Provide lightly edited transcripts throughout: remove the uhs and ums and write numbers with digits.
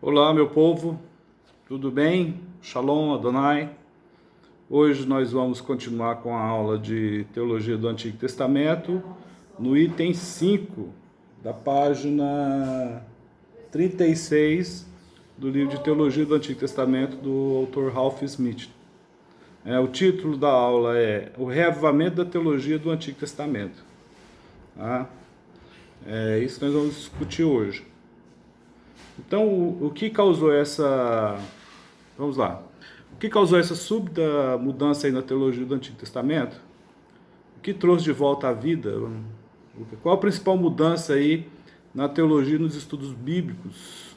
Olá, meu povo, tudo bem? Shalom Adonai. Hoje nós vamos continuar com a aula de Teologia do Antigo Testamento, no item 5 da página 36 do livro de Teologia do Antigo Testamento do autor Ralph Smith. O título da aula é O Reavivamento da Teologia do Antigo Testamento. Tá? É isso que nós vamos discutir hoje. Então, o que causou essa... Vamos lá. O que causou essa súbita mudança aí na teologia do Antigo Testamento? O que trouxe de volta à vida? Qual a principal mudança aí na teologia e nos estudos bíblicos?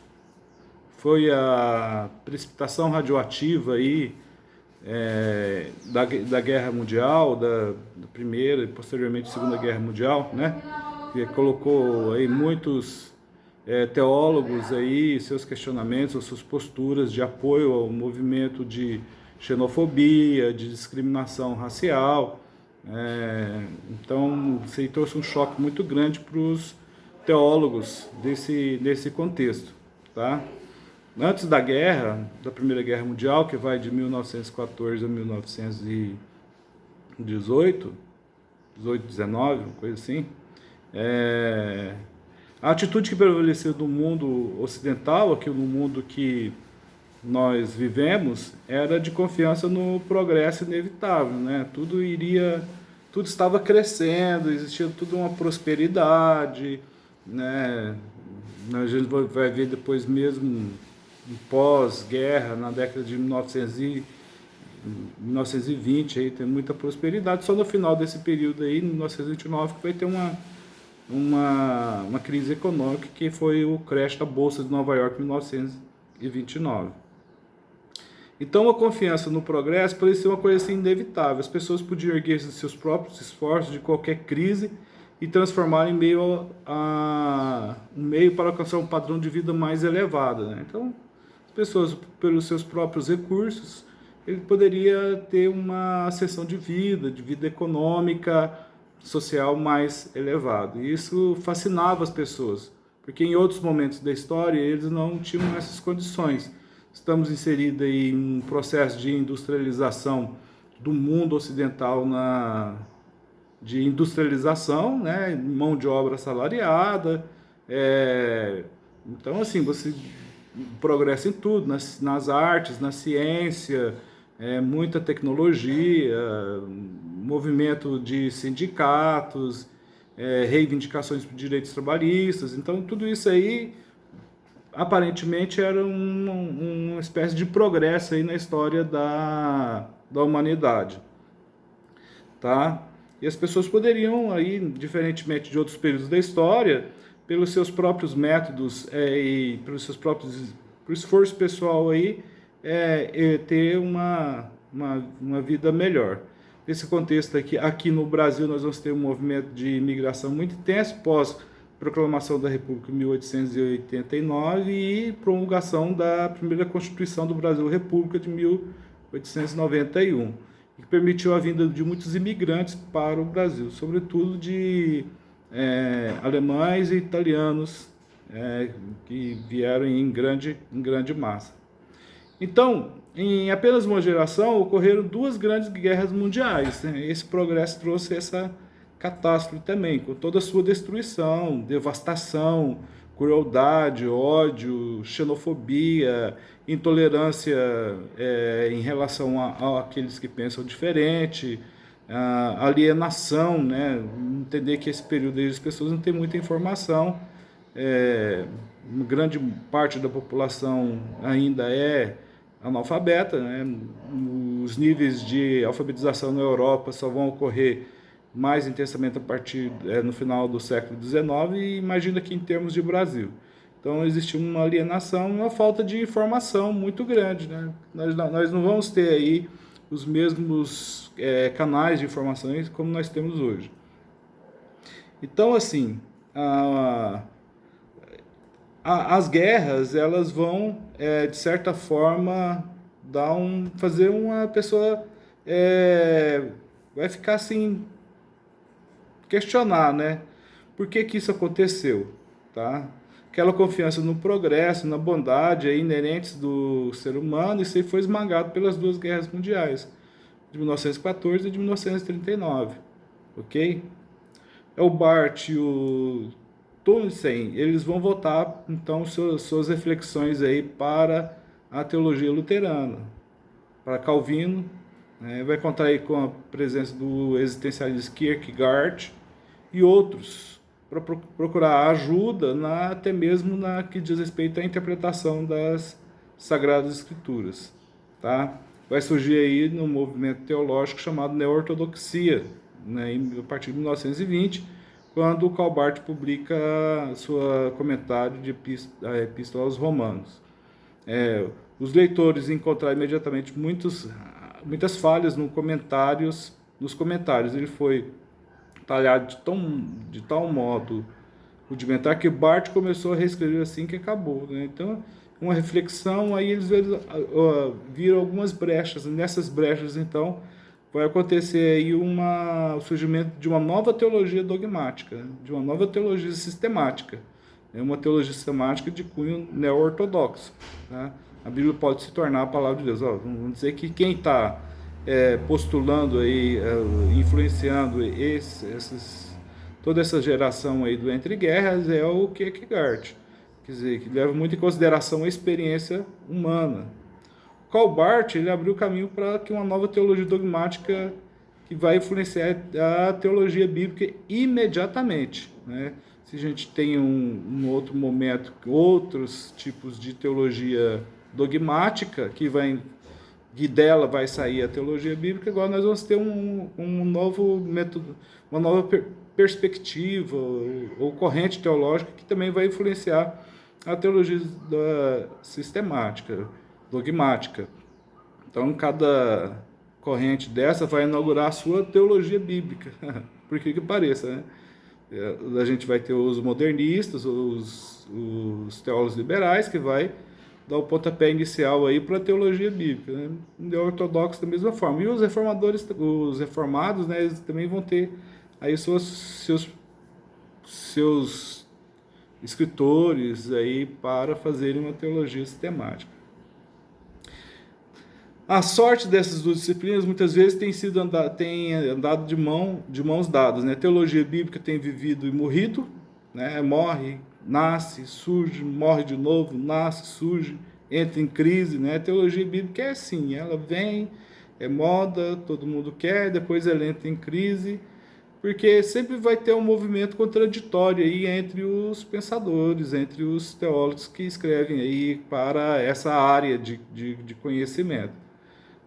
Foi a precipitação radioativa aí da Guerra Mundial, da Primeira e posteriormente Segunda Guerra Mundial, né? Que colocou aí muitos teólogos aí, seus questionamentos, suas posturas de apoio ao movimento de xenofobia, de discriminação racial. Então, isso aí trouxe um choque muito grande para os teólogos desse contexto, tá? Antes da guerra, da Primeira Guerra Mundial, que vai de 1914 a 1918, 18, 19, uma coisa assim, a atitude que prevaleceu no mundo ocidental, aqui no mundo que nós vivemos, era de confiança no progresso inevitável, né? Tudo estava crescendo, existia toda uma prosperidade, né? A gente vai ver depois mesmo, pós-guerra, na década de 1920, aí tem muita prosperidade. Só no final desse período aí, em 1929, que vai ter uma crise econômica, que foi o crash da Bolsa de Nova York em 1929. Então, a confiança no progresso parecia uma coisa assim inevitável. As pessoas podiam erguer-se de seus próprios esforços de qualquer crise e transformar em meio para alcançar um padrão de vida mais elevado, né? Então, as pessoas, pelos seus próprios recursos, ele poderia ter uma ascensão de vida econômica, social mais elevado. E isso fascinava as pessoas, porque em outros momentos da história eles não tinham essas condições. Estamos inseridos em um processo de industrialização do mundo ocidental, de industrialização, né, mão de obra assalariada. Então, assim, você progressa em tudo, nas artes, na ciência, muita tecnologia, movimento de sindicatos, reivindicações de direitos trabalhistas. Então, tudo isso aí aparentemente era uma espécie de progresso aí na história da humanidade, tá? E as pessoas poderiam aí, diferentemente de outros períodos da história, pelos seus próprios métodos e pelos seus próprios por esforço pessoal aí, ter uma vida melhor. Nesse contexto aqui no Brasil, nós vamos ter um movimento de imigração muito intenso pós proclamação da República em 1889 e promulgação da primeira Constituição do Brasil República de 1891, que permitiu a vinda de muitos imigrantes para o Brasil, sobretudo de alemães e italianos, que vieram em grande massa. Então, em apenas uma geração, ocorreram duas grandes guerras mundiais, né? Esse progresso trouxe essa catástrofe também, com toda a sua destruição, devastação, crueldade, ódio, xenofobia, intolerância em relação àqueles que pensam diferente, alienação, né? Entender que esse período aí as pessoas não têm muita informação, uma grande parte da população ainda é analfabeta, né? Os níveis de alfabetização na Europa só vão ocorrer mais intensamente a partir no final do século XIX, e imagina aqui em termos de Brasil. Então existe uma alienação e uma falta de informação muito grande, né? Nós não vamos ter aí os mesmos canais de informações como nós temos hoje. Então, assim, as guerras, elas vão, de certa forma, fazer uma pessoa vai ficar assim, questionar, né? Por que isso aconteceu, tá? aquela confiança no progresso, na bondade aí, inerentes do ser humano, isso aí foi esmagado pelas duas guerras mundiais, de 1914 e de 1939, ok? É o Barth e o Townsend, eles vão voltar, então, suas reflexões aí para a teologia luterana, para Calvino, né? Vai contar aí com a presença do existencialista Kierkegaard e outros, para procurar ajuda até mesmo na que diz respeito à interpretação das Sagradas Escrituras, tá? Vai surgir aí no movimento teológico chamado Neo-Ortodoxia, né, a partir de 1920, quando o Karl Barth publica seu comentário de a Epístola aos Romanos. Os leitores encontraram imediatamente muitas falhas nos comentários. Ele foi talhado de tal modo rudimentar que Barth começou a reescrever assim que acabou, né? Então, uma reflexão, aí eles viram algumas brechas. Nessas brechas, então, vai acontecer aí o surgimento de uma nova teologia dogmática, de uma nova teologia sistemática. É uma teologia sistemática de cunho neo-ortodoxo, tá? A Bíblia pode se tornar a palavra de Deus. Vamos dizer que quem está postulando aí, influenciando toda essa geração aí do Entre Guerras é o Kierkegaard, quer dizer, que leva muito em consideração a experiência humana. Karl Barth, ele abriu o caminho para que uma nova teologia dogmática que vai influenciar a teologia bíblica imediatamente, né? Se a gente tem um outro momento, outros tipos de teologia dogmática que dela vai sair a teologia bíblica, agora nós vamos ter um novo método, uma nova perspectiva ou corrente teológica que também vai influenciar a teologia sistemática, dogmática. Então, cada corrente dessa vai inaugurar a sua teologia bíblica, por que pareça, né? A gente vai ter os modernistas, os teólogos liberais, que vai dar o pontapé inicial aí para a teologia bíblica, né? E o ortodoxo da mesma forma. E os reformados, né, eles também vão ter aí seus escritores aí para fazerem uma teologia sistemática. A sorte dessas duas disciplinas muitas vezes tem andado de mãos dadas, né? A teologia bíblica tem vivido e morrido, né? Morre, nasce, surge, morre de novo, nasce, surge, entra em crise, né? A teologia bíblica é assim, ela vem, é moda, todo mundo quer, depois ela entra em crise, porque sempre vai ter um movimento contraditório aí entre os pensadores, entre os teólogos que escrevem aí para essa área de conhecimento.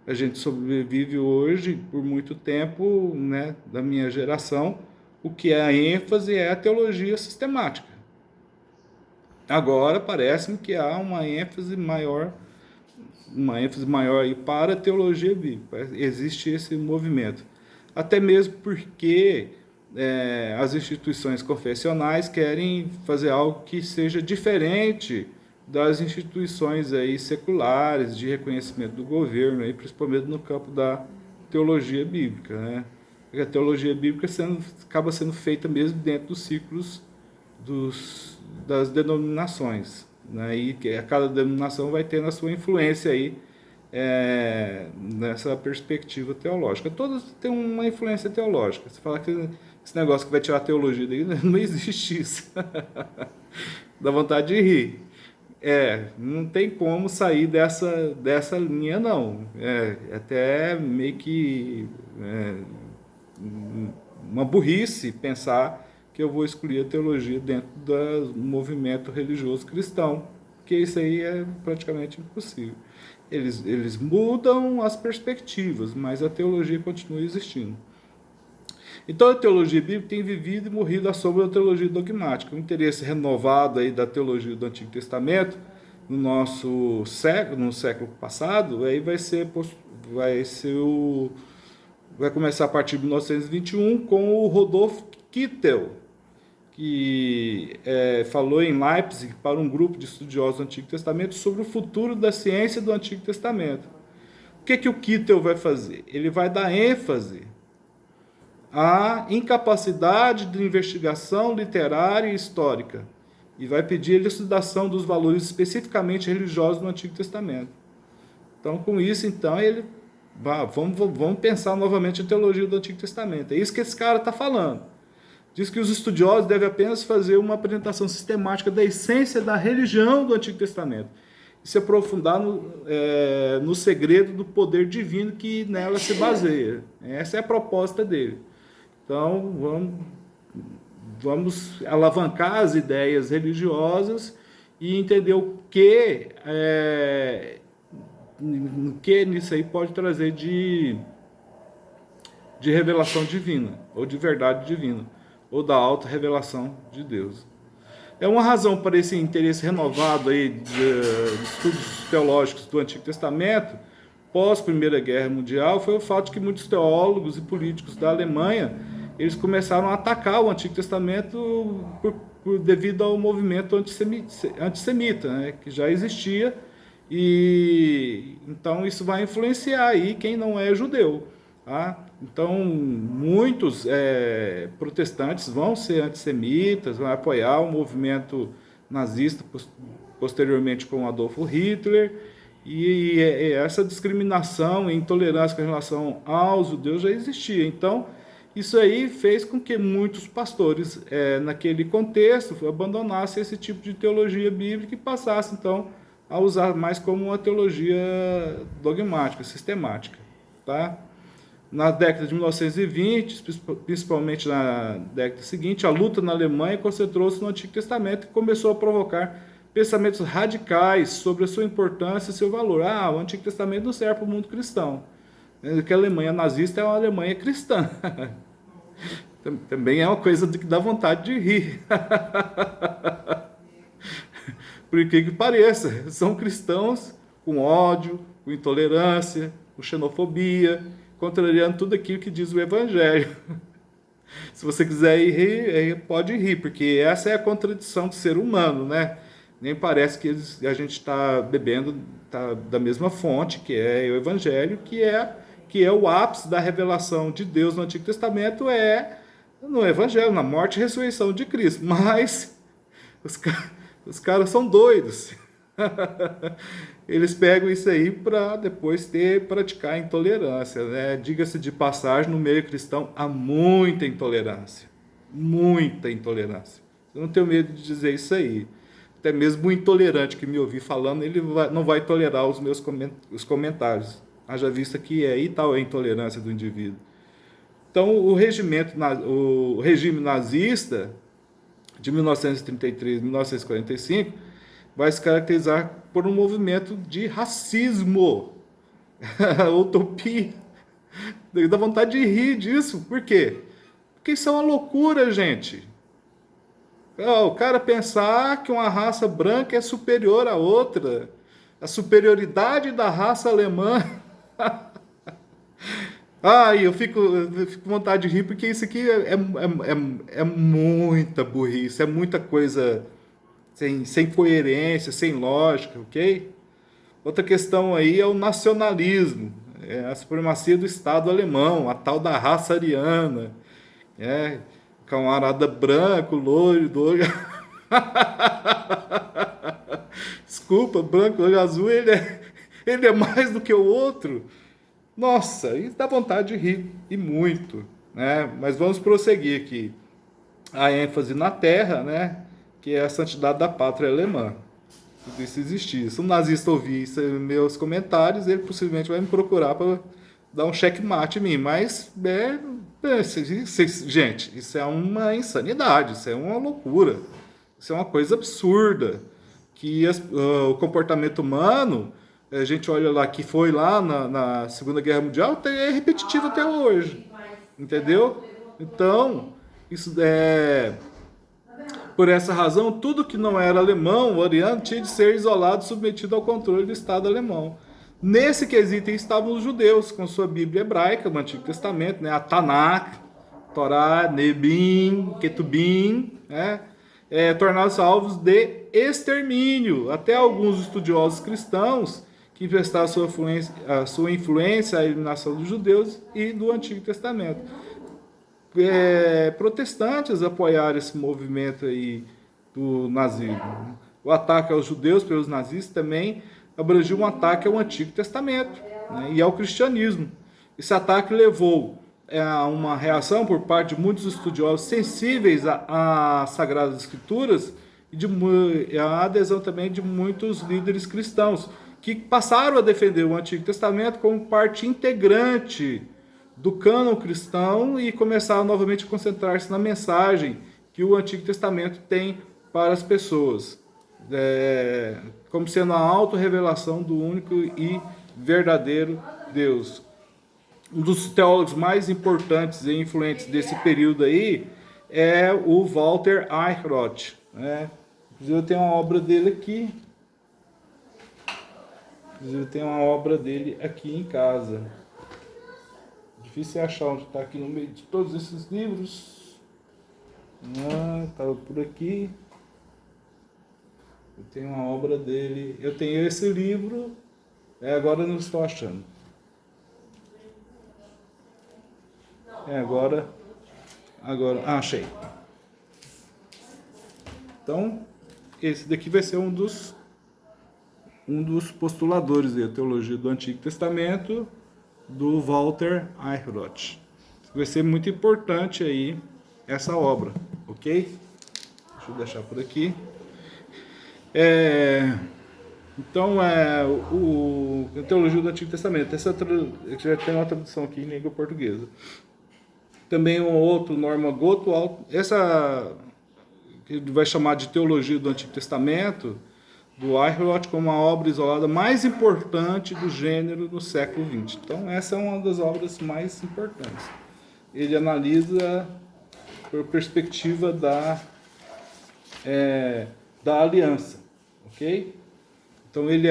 A gente sobrevive hoje, por muito tempo, né, da minha geração, o que é a ênfase é a teologia sistemática. Agora parece-me que há uma ênfase maior aí para a teologia bíblica. Existe esse movimento. Até mesmo porque as instituições confessionais querem fazer algo que seja diferente das instituições aí seculares de reconhecimento do governo, aí, principalmente no campo da teologia bíblica, né? Porque a teologia bíblica acaba sendo feita mesmo dentro dos círculos das denominações, né? E que cada denominação vai ter a sua influência aí nessa perspectiva teológica. Todas têm uma influência teológica. Você fala que esse negócio que vai tirar a teologia daí, não existe isso. Dá vontade de rir. Não tem como sair dessa linha, não. Até meio que uma burrice pensar que eu vou excluir a teologia dentro do movimento religioso cristão, porque isso aí é praticamente impossível. Eles mudam as perspectivas, mas a teologia continua existindo. Então a teologia bíblica tem vivido e morrido à sombra da teologia dogmática. O interesse renovado aí da teologia do Antigo Testamento no século passado, aí vai começar a partir de 1921 com o Rudolf Kittel, que falou em Leipzig para um grupo de estudiosos do Antigo Testamento sobre o futuro da ciência do Antigo Testamento. O que o Kittel vai fazer? Ele vai dar ênfase à incapacidade de investigação literária e histórica e vai pedir a elucidação dos valores especificamente religiosos do Antigo Testamento. Então, com isso, então, vamos pensar novamente a teologia do Antigo Testamento. É isso que esse cara está falando. Diz que os estudiosos devem apenas fazer uma apresentação sistemática da essência da religião do Antigo Testamento e se aprofundar no segredo do poder divino que nela se baseia. Essa é a proposta dele. Então, vamos alavancar as ideias religiosas e entender o que nisso aí pode trazer de revelação divina, ou de verdade divina, ou da auto-revelação de Deus. É uma razão para esse interesse renovado aí de estudos teológicos do Antigo Testamento, pós Primeira Guerra Mundial, foi o fato de que muitos teólogos e políticos da Alemanha, eles começaram a atacar o Antigo Testamento devido ao movimento antissemita, né, que já existia, e então isso vai influenciar aí quem não é judeu. Tá? Então, muitos protestantes vão ser antissemitas, vão apoiar o movimento nazista, posteriormente com Adolfo Hitler, e essa discriminação e intolerância com relação aos judeus já existia. Então, isso aí fez com que muitos pastores, naquele contexto, abandonassem esse tipo de teologia bíblica e passassem, então, a usar mais como uma teologia dogmática, sistemática. Tá? Na década de 1920, principalmente na década seguinte, a luta na Alemanha concentrou-se no Antigo Testamento e começou a provocar pensamentos radicais sobre a sua importância e seu valor. O Antigo Testamento não serve para o mundo cristão. Que a Alemanha nazista é uma Alemanha cristã. Também é uma coisa que dá vontade de rir. Por que pareça, são cristãos com ódio, com intolerância, com xenofobia, contrariando tudo aquilo que diz o Evangelho. Se você quiser rir, pode rir, porque essa é a contradição do ser humano, né? Nem parece que a gente está bebendo da mesma fonte, que é o Evangelho, que é o ápice da revelação de Deus no Antigo Testamento, no Evangelho, na morte e ressurreição de Cristo. Mas os caras são doidos. Eles pegam isso aí para depois praticar intolerância, né? Diga-se de passagem, no meio cristão há muita intolerância. Muita intolerância. Eu não tenho medo de dizer isso aí. Até mesmo o intolerante que me ouvir falando, ele não vai tolerar os meus comentários. Haja vista que aí tal a intolerância do indivíduo. Então, o regime nazista de 1933 a 1945 vai se caracterizar por um movimento de racismo. Utopia. Dá vontade de rir disso. Por quê? Porque isso é uma loucura, gente. O cara pensar que uma raça branca é superior à outra. A superioridade da raça alemã. Eu fico com vontade de rir, porque isso aqui é muita burrice, é muita coisa sem coerência, sem lógica, ok? Outra questão aí é o nacionalismo, a supremacia do Estado alemão, a tal da raça ariana, camarada branco, loiro, do olho... Desculpa, branco, olho azul, ele é mais do que o outro. Nossa, isso dá vontade de rir, e muito, né? Mas vamos prosseguir aqui. A ênfase na terra, né? Que é a santidade da pátria alemã. Tudo isso existia. Se um nazista ouvir isso nos meus comentários, ele possivelmente vai me procurar para dar um checkmate em mim. Mas, gente, isso é uma insanidade, isso é uma loucura, isso é uma coisa absurda. Que o comportamento humano... A gente olha lá que foi lá na Segunda Guerra Mundial, é repetitivo até hoje. Entendeu? Então, isso por essa razão, tudo que não era alemão, o ariano, tinha de ser isolado, submetido ao controle do Estado alemão. Nesse quesito aí estavam os judeus, com sua Bíblia hebraica, o Antigo Testamento, né? A Tanakh, Torá, Nebim, Ketubim, né? Tornados alvos de extermínio. Até alguns estudiosos cristãos que investaram a sua influência à eliminação dos judeus e do Antigo Testamento. Protestantes apoiaram esse movimento aí do nazismo. O ataque aos judeus pelos nazistas também abrangiu um ataque ao Antigo Testamento, né, e ao cristianismo. Esse ataque levou a uma reação por parte de muitos estudiosos sensíveis às Sagradas Escrituras e a adesão também de muitos líderes cristãos, que passaram a defender o Antigo Testamento como parte integrante do cânon cristão e começaram novamente a concentrar-se na mensagem que o Antigo Testamento tem para as pessoas, como sendo a autorrevelação do único e verdadeiro Deus. Um dos teólogos mais importantes e influentes desse período aí é o Walter Eichrott, né? Inclusive eu tenho uma obra dele aqui. Em casa. Difícil achar onde está aqui no meio de todos esses livros. Estava por aqui. Eu tenho uma obra dele. Eu tenho esse livro. Agora eu não estou achando. Agora achei. Então, esse daqui vai ser um dos postuladores da teologia do Antigo Testamento, do Walter Eichrott. Vai ser muito importante aí essa obra, ok? Deixa eu deixar por aqui. Então, a teologia do Antigo Testamento. Já tem uma tradução aqui em língua portuguesa. Também um outro, Norman Gottwald, essa que ele vai chamar de teologia do Antigo Testamento, do Eichrott, como a obra isolada mais importante do gênero no século XX. Então, essa é uma das obras mais importantes. Ele analisa por perspectiva da aliança, ok? Então, ele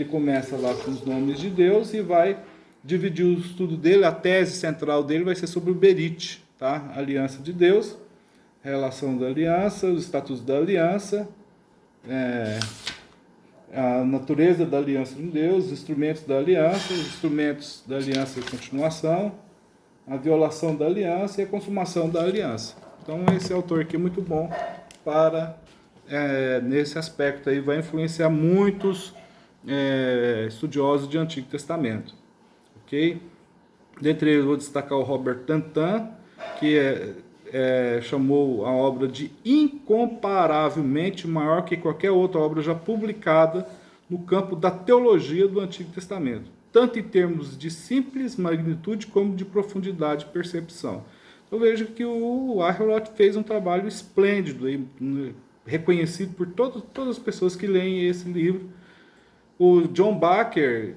começa lá com os nomes de Deus e vai dividir o estudo dele. A tese central dele vai ser sobre o Berit, tá? A aliança de Deus, a relação da aliança, os estatutos da aliança, a natureza da aliança com Deus, os instrumentos da aliança e continuação, a violação da aliança e a consumação da aliança. Então, esse autor aqui é muito bom para, nesse aspecto aí, vai influenciar muitos estudiosos de Antigo Testamento. Ok? Dentre eles, vou destacar o Robert Tantan, que chamou a obra de incomparavelmente maior que qualquer outra obra já publicada no campo da teologia do Antigo Testamento, tanto em termos de simples magnitude como de profundidade e percepção. Eu vejo que o Eichrott fez um trabalho esplêndido, reconhecido por todas as pessoas que leem esse livro. O John Baker,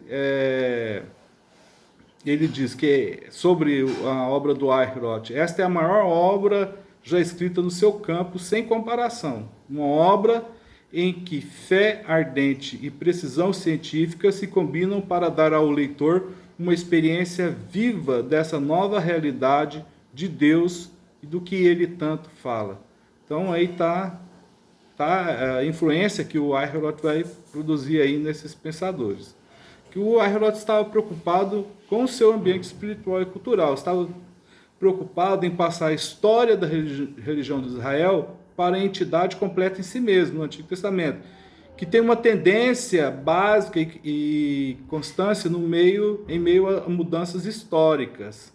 ele diz que sobre a obra do Eichrott, esta é a maior obra já escrita no seu campo, sem comparação. Uma obra em que fé ardente e precisão científica se combinam para dar ao leitor uma experiência viva dessa nova realidade de Deus e do que ele tanto fala. Então aí está a influência que o Eichrott vai produzir aí nesses pensadores. Que o Eichrott estava preocupado com o seu ambiente espiritual e cultural, estava preocupado em passar a história da religião de Israel para a entidade completa em si mesmo, no Antigo Testamento, que tem uma tendência básica e constância em meio a mudanças históricas.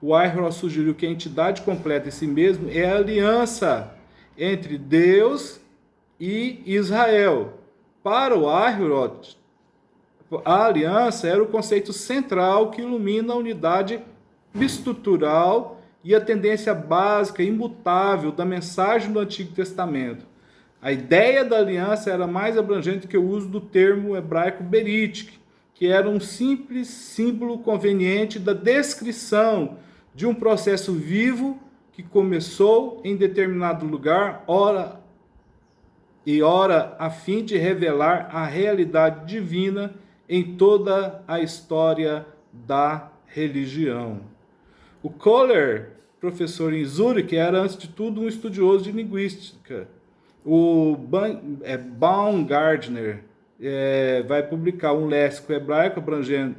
O Eichrott sugeriu que a entidade completa em si mesmo é a aliança entre Deus e Israel. Para o Eichrott, a aliança era o conceito central que ilumina a unidade estrutural e a tendência básica imutável da mensagem do Antigo Testamento. A ideia da aliança era mais abrangente que o uso do termo hebraico berit, que era um simples símbolo conveniente da descrição de um processo vivo que começou em determinado lugar, ora a fim de revelar a realidade divina em toda a história da religião. O Kohler, professor em Zurique, era antes de tudo um estudioso de linguística. O Baumgartner vai publicar um léxico hebraico abrangendo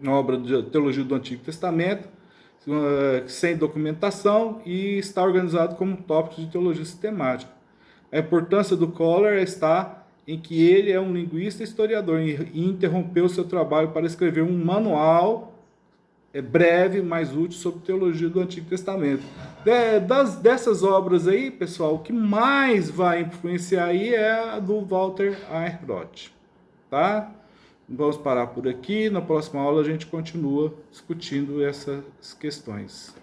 a obra de teologia do Antigo Testamento, sem documentação e está organizado como tópicos de teologia sistemática. A importância do Kohler está em que ele é um linguista e historiador e interrompeu seu trabalho para escrever um manual breve, mais útil, sobre teologia do Antigo Testamento. Dessas obras aí, pessoal, o que mais vai influenciar aí é a do Walter Eichrott, tá? Vamos parar por aqui. Na próxima aula a gente continua discutindo essas questões.